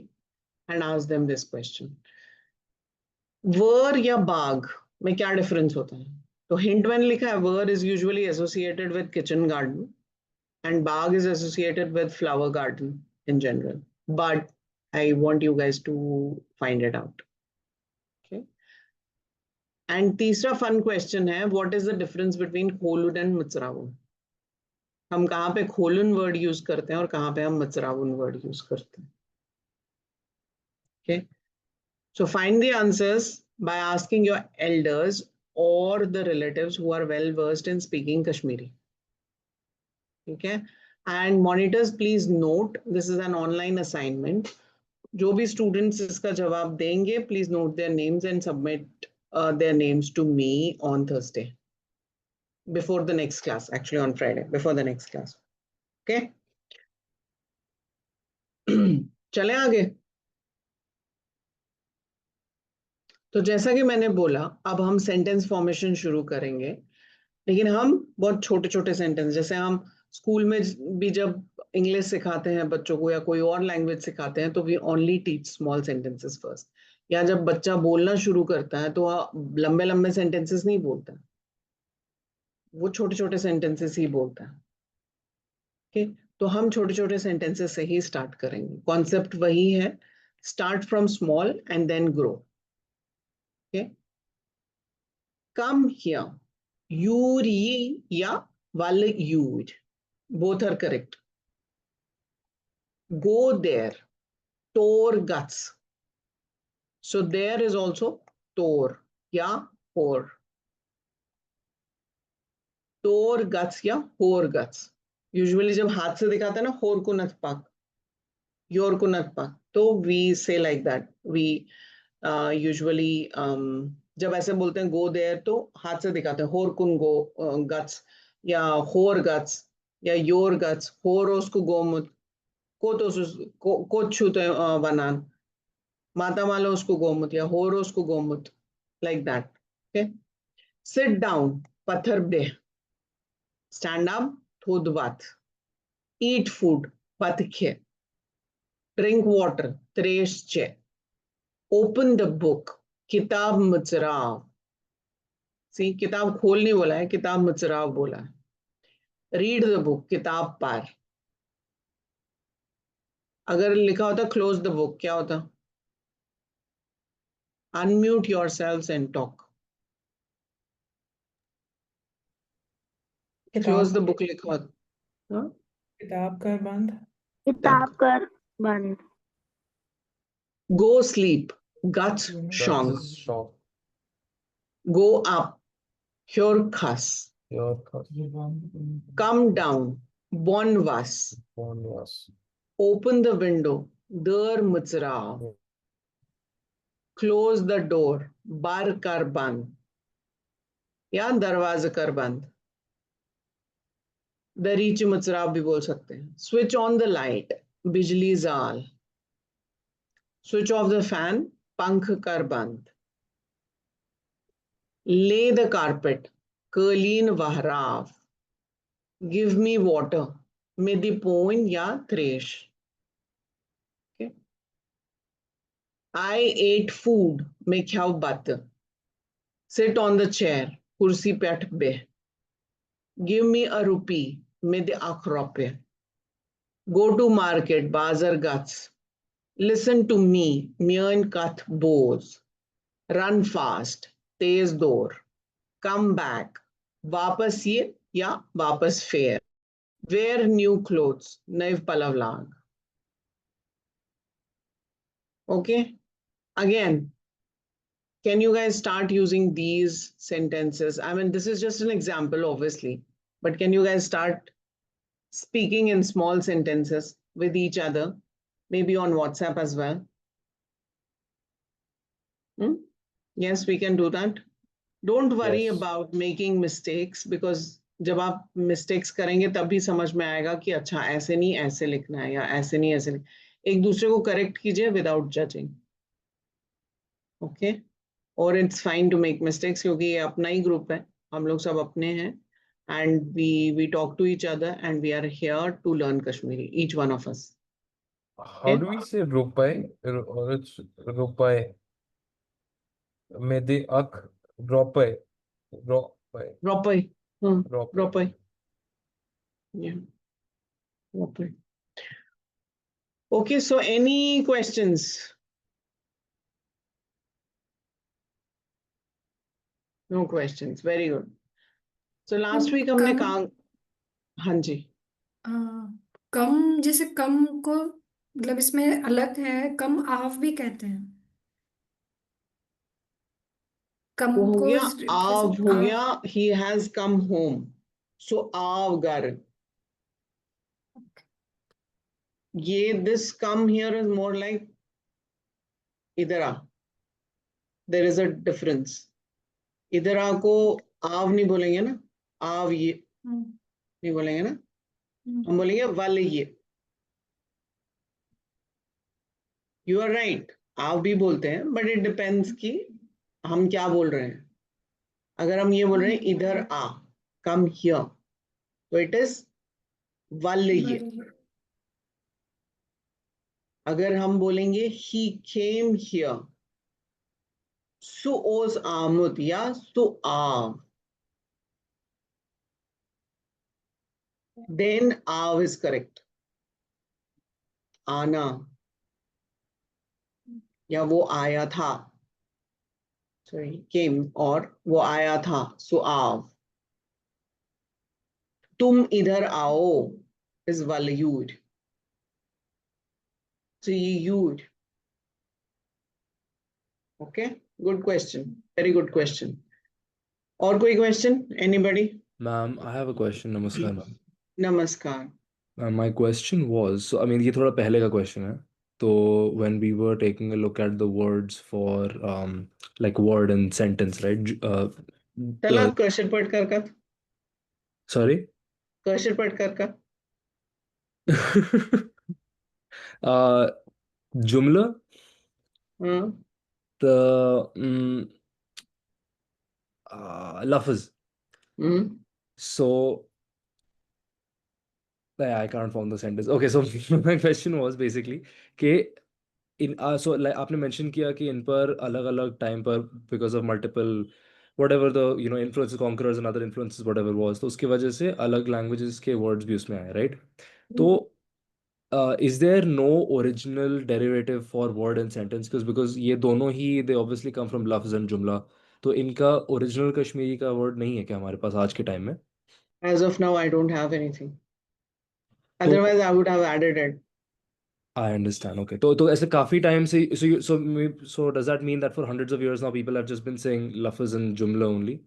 and ask them this question. वर या बाग में क्या डिफरेंस होता है? तो हिंट मैंने लिखा है, var is usually associated with kitchen garden and bagh is associated with flower garden in general, but I want you guys to find it out. Okay, and तीसरा फन क्वेश्चन है, what is the difference between खोलुन and मचरावुन? हम कहाँ पे खोलुन word use करते हैं और कहाँ पे हम मचरावुन वर्ड यूज करते हैं? Okay, so find the answers by asking your elders or the relatives who are well versed in speaking Kashmiri. Okay, and monitors, please note this is an online assignment. जो भी students इसका जवाब देंगे, please note their names and submit their names to me on Thursday before the next class, actually on Friday before the next class. Okay, चले आगे. तो जैसा कि मैंने बोला, अब हम सेंटेंस फॉर्मेशन शुरू करेंगे, लेकिन हम बहुत छोटे छोटे सेंटेंस, जैसे हम स्कूल में भी जब इंग्लिश सिखाते हैं बच्चों को या कोई और लैंग्वेज सिखाते हैं तो we only teach small sentences first. या जब बच्चा बोलना शुरू करता है तो लंबे लंबे सेंटेंसेस नहीं बोलता, वो छोटे छोटे सेंटेंसेस ही बोलता है. ओके, तो हम छोटे छोटे सेंटेंसेस से ही स्टार्ट करेंगे. कॉन्सेप्ट वही है, start from small and then grow. Okay, come here, यूरी या वाल यूड, both are correct. Go there, tor guts, so there is also tor या hor. tor guts या hor guts. Usually जब हाथ से दिखाते हैं ना, hor kunat pak, yor kunat pak, तो we say like that. We usually जब ऐसे बोलते हैं go there तो हाथ से दिखाते हैं, hor kun go guts या hor guts या your guts. Horos को गोमुत, कोच्छुते वनान, माता मालो उसको गोमुत या होरोस को गोमुत, like that. Okay, sit down, पत्थर बे, stand up, थोदवात, eat food, पतखे, drink water, त्रेशचे, open the book, किताब मुचराव, सी किताब खोल नहीं बोला है, किताब मुचराव बोला है। रीड द बुक, किताब पार। अगर लिखा होता क्लोज द बुक, क्या होता? Unmute your self and talk. Close the किताब बुक लिखा होता। हाँ? किताब कर बंद। किताब कर बंद। Go sleep, guts That's shong. a shock. Go up, your khas. Your Come down, bon was. phone was. Open the window, der mutsrao. Close the door, bar kar band. या दरवाजा कर बंद। दरीच मुचराव भी बोल सकते हैं। स्विच ऑन द लाइट, बिजली जाल। स्विच ऑफ द फैन, पंख कर बंद। ले द कारपेट, कलीन वहराव। गिव मी वाटर, मिदी पोइन या थ्रेश। आई एट फूड, मैं खाओ बत। सिट ऑन द चेयर, कुर्सी पे अट बे। गिव मी अ रुपी, मिद आख रुपये। गो टू मार्केट, बाजार गट्स। लिसन टू मी, म्यन कथ बोज। रन फास्ट, तेज दौड़। कम बैक, वापस ये या वापस फेयर। वेयर न्यू क्लोथ्स, नए पलव लाग। Okay, again, can you guys start using these sentences? I mean, this is just an example, obviously, but can you guys start speaking in small sentences with each other, maybe on WhatsApp as well? Hmm? Yes, we can do that. Don't worry Yes. about making mistakes, because जब आप mistakes करेंगे तभी समझ में आएगा कि अच्छा ऐसे नहीं ऐसे लिखना है, या ऐसे नहीं ऐसे एक दूसरे को करेक्ट कीजिए without judging. Okay? और it's fine to make mistakes, क्योंकि ये अपना ही ग्रुप है, हम लोग सब अपने हैं, and we talk to each other and we are here to learn Kashmiri, each one of us. How do we say rupai? Or it's rupai. Mede ak rupai. Rupai. Proper. Rupai. Proper. Yeah. Proper. Okay, so any questions? No questions. Very good. So last week हमने कम कहा, हाँ जी, आ, कम जैसे कम को मतलब इसमें अलग है, कम आव भी कहते हैं। कम वो हो को गया, जैसे आव हो आव। गया, he has come home, so आव घर। ये this come here is more like इधर आ। There is a difference. इधर आ को आव नहीं बोलेंगे ना, आव ये हम्म, नहीं बोलेंगे ना, हम हम्म, बोलेंगे वल ये। यू आर राइट, आव भी बोलते हैं, बट इट डिपेंड्स कि हम क्या बोल रहे हैं। अगर हम ये बोल रहे हैं इधर आ, कम हियर, तो इट इज वल ये। वही। अगर हम बोलेंगे ही केम हियर, सु ओज आमुद या सु आव, देन आव इज करेक्ट। आना, या वो आया था, सॉरी केम, और वो आया था, सो आव। तुम इधर आओ is वलयूड, so you'd. Okay, good question, very good question. और कोई question, anybody? Ma'am, I have a question. Namaskar, ma'am. नमस्कार। My question was, so I mean, ये थोड़ा पहले का question है. So when we were taking a look at the words for like word and sentence, right? चला cursor पढ़ कर Sorry. Cursor पढ़ कर uh, Jumla, हाँ, the lafaz. So I can't form the sentence. Okay, so my question was basically कि इन so like आपने mention किया कि इन पर अलग अलग time पर because of multiple whatever the influences, conquerors and other influences, whatever was, तो उसकी वजह से अलग languages के words भी उसमें आए, right? तो is there no original derivative for word and sentence? Because ये दोनों ही they obviously come from लफ्ज़ and जुमला, तो इनका original कश्मीरी का word नहीं है क्या हमारे पास आज के time में? As of now, I don't have anything. तो Otherwise, I would have added it. I understand. Okay. तो ऐसे काफी time से so does that mean that for hundreds of years now people have just been saying lafaz and jumla only?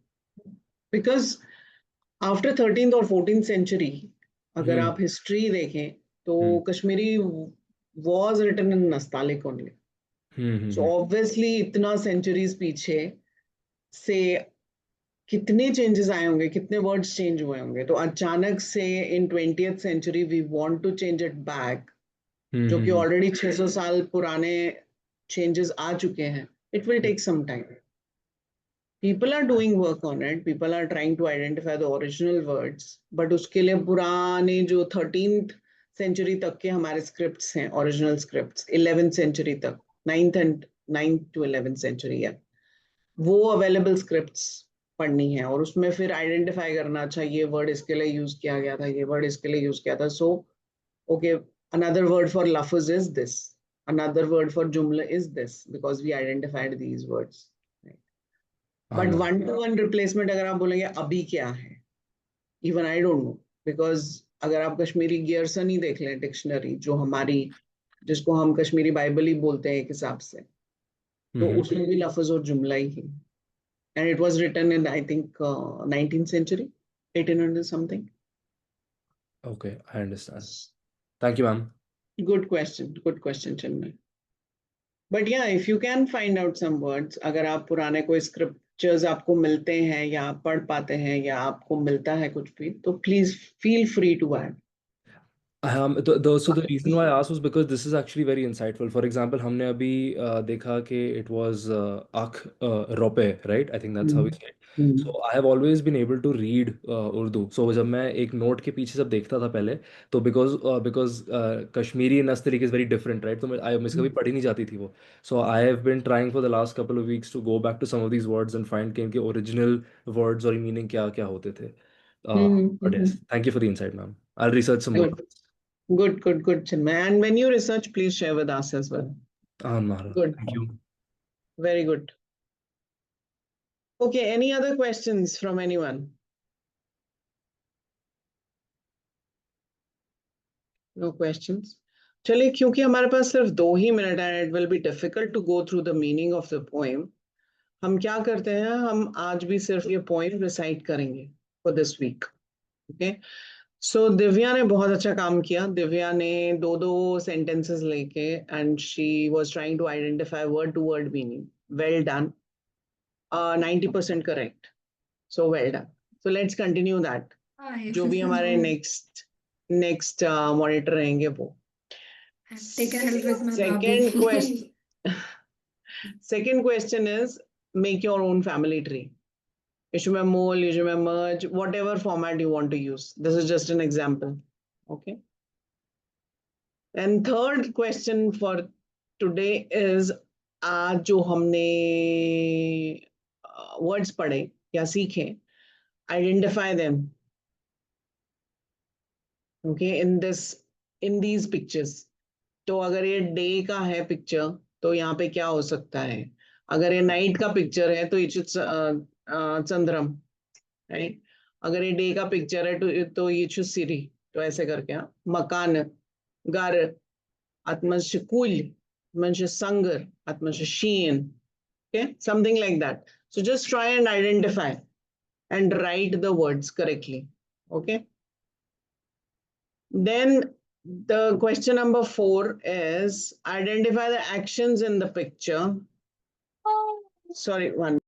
Because after 13th or 14th century, अगर आप history देखें, तो Kashmiri was written in Nastaliq only. So obviously इतना centuries पीछे से कितने changes आए होंगे, कितने words change हुए होंगे, तो अचानक से in 20th century we want to change it back, जो कि already 600 साल पुराने changes आ चुके हैं. It will take some time. People are doing work on it. People are trying to identify the original words. But उसके लिए पुराने जो 13th century तक के हमारे scripts हैं, original scripts, 11th century तक, 9th to 11th century है, वो available scripts पढ़नी है और उसमें फिर identify करना, अच्छा ये word इसके लिए use किया गया था, ये word इसके लिए use किया था. So, okay, another word for lafaz is this. Another word for jumla is this because we identified these words. But one-to-one replacement अगर आप बोलेंगे अभी क्या है, even I don't know, because अगर आप कश्मीरी गियरसन ही देख लें डिक्शनरी जो हमारी, जिसको हम कश्मीरी बाइबल ही बोलते हैं एक हिसाब से, तो उसमें भी लफ्ज और जुमला ही है. And it was written in I think 19th century, 1800 something. Okay, I understand. Thank you, ma'am. Good question, Chinmay. But yeah, if you can find out some words, अगर आप पुराने कोई scriptures आपको मिलते हैं या आप पढ़ पाते हैं या आपको मिलता है कुछ भी, तो please feel free to add. So the reason why I asked was because this is actually very insightful. For example, हमने अभी देखा कि it was akh rope, right? I think that's how we say it. So I have always been able to read Urdu. So जब मैं एक note के पीछे सब देखता था पहले, तो because Kashmiri Nastaliq is very different, right? तो मैं कभी पढ़ी नहीं जाती थी वो. So I have been trying for the last couple of weeks to go back to some of these words and find कि इनके original words और meaning क्या क्या होते थे. But yes, thank you for the insight, ma'am. I'll research some more. Good, Chinmay. And when you research, please share with us as well. Mahara. Good. Thank you. Very good. Okay, any other questions from anyone? No questions. चलिए, क्योंकि हमारे पास सिर्फ 2 ही minute है, it will be difficult to go through the meaning of the poem. हम क्या करते हैं, हम आज भी सिर्फ ये poem recite करेंगे for this week. Okay. So Divya ने बहुत अच्छा काम किया. दिव्या ने 2 sentences लेके and she was trying to identify word to word meaning. Well done. 90% correct. So well done. So let's continue that. जो भी हमारे next monitor रहेंगे वो. Take a help with my Second bhabhi. question. Second question is make your own family tree. Issue में mole, issue में merge, whatever format you want to use. This is just an example. Okay. And third question for today is आज जो हमने words पढ़े या सीखे, identify them. Okay, in these pictures. तो अगर ये डे का है पिक्चर तो यहाँ पे क्या हो सकता है, अगर ये नाइट का पिक्चर है तो ये चंद्रम, राइट? अगर ये डे का पिक्चर है तो ये सिरी, तो ऐसे करके मकान, घर, आत्मश कुल, आत्मश संगर, आत्मश शीन. Okay, something like that. So just try and identify and write the words correctly. Okay. Then the question number 4 is identify the actions in the picture. Sorry, one.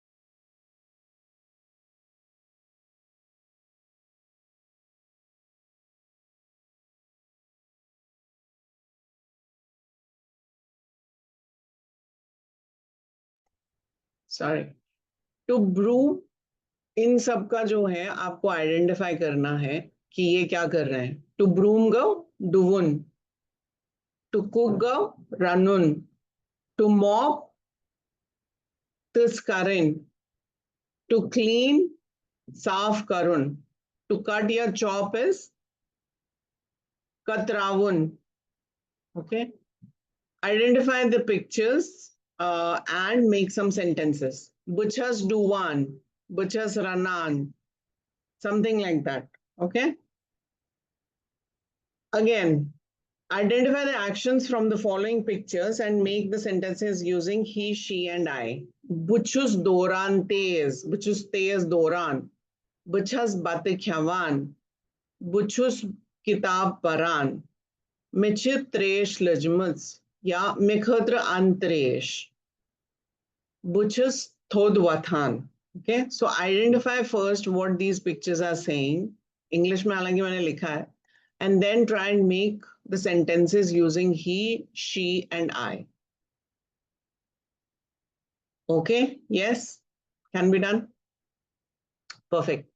Sorry. To brew, इन सब का जो है आपको identify करना है कि ये क्या कर रहे हैं. To broom go, duvun. To cook go, ranun. To mop, tiskarin. To clean, saaf karun. To cut your chop is katravun. Okay. Identify the pictures and make some sentences. Butchers duwan, butchers ranan, something like that. Okay. Again, identify the actions from the following pictures and make the sentences using he, she, and I. Butchus doran tez, butchus tez doran, butchas bate khawan, butchus kitab paran, michit tresh lajmuts, ya mikhatra antresh, butchus thod wathan. Okay, so identify first what these pictures are saying. English में हालांकि मैंने लिखा है. And then try and make the sentences using he, she, and I. Okay, yes, can be done. Perfect.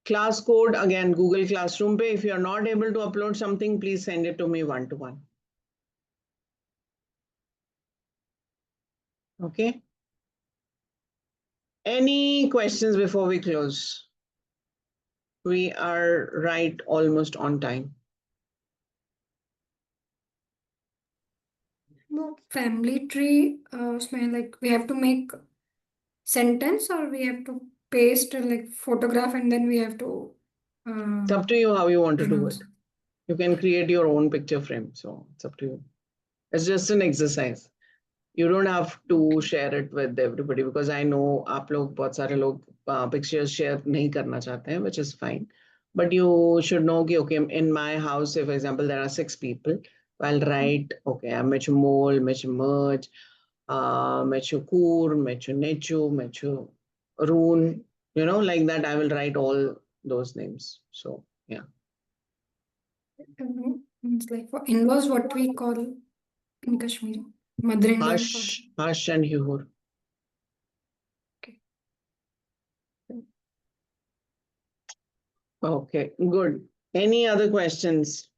Class code, again, Google Classroom pe. If you are not able to upload something, please send it to me one-to-one. Okay. Any questions before we close? We are right almost on time. वो family tree उसमें like we have to make sentence or we have to paste like photograph and then we have to It's up to you how you want to do pronounce. it. You can create your own picture frame. So it's up to you. It's just an exercise. You don't have to share it with everybody because I know आप लोग बहुत सारे लोग pictures share नहीं करना चाहते हैं, which is fine. But you should know कि okay, in my house, say for example, there are 6 people. I'll write, okay, I'm Mechu Mol, Mechu Merge, Mechu Kur, Mechu Nechu, Mechu Rune, you know, like that. I will write all those names. So yeah. It's like for in-laws what we call in Kashmiri mother-in-law and father. Hash and Yuhur. Okay, good. Any other questions?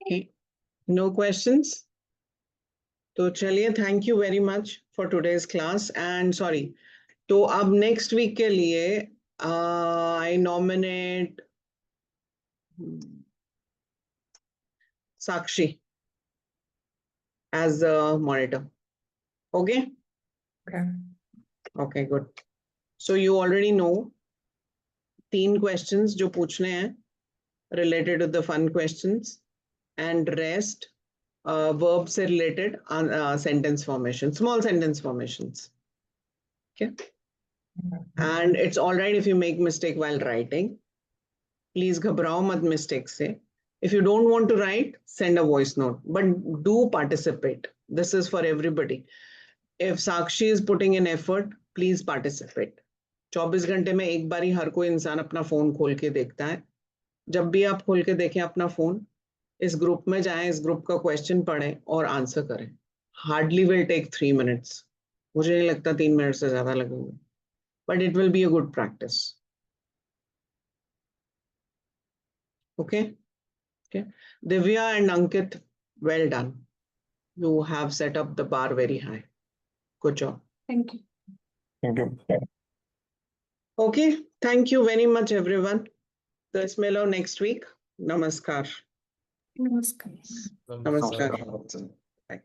Okay, no questions? So chaliye, thank you very much for today's class. And sorry, तो अब next week के लिए I nominate Sakshi as the monitor. Okay? Okay. Okay, good. So you already know 3 questions जो पूछने हैं related to the fun questions and rest verb से related sentence formation, small sentence formations. Okay? And it's all right if you make mistake while writing. Please घबराओ मत mistake से. If you don't want to write, send a voice note, but do participate. This is for everybody. If Sakshi is putting in effort, please participate. 24 घंटे में एक बार ही हर कोई इंसान अपना phone खोल के देखता है. जब भी आप खोल के देखें अपना फोन, इस ग्रुप में जाएं, इस ग्रुप का क्वेश्चन पढ़ें और आंसर करें. Hardly will take 3 minutes. मुझे नहीं लगता 3 मिनट से ज्यादा लगेंगे. But it will be a good practice. Okay? Okay. Divya and Ankit, well done. You have set up the bar very high. Good job. Thank you. Thank you. Okay. Thank you very much, everyone. Let's mellow next week. Namaskar. Namaskar. Namaskar. Bye.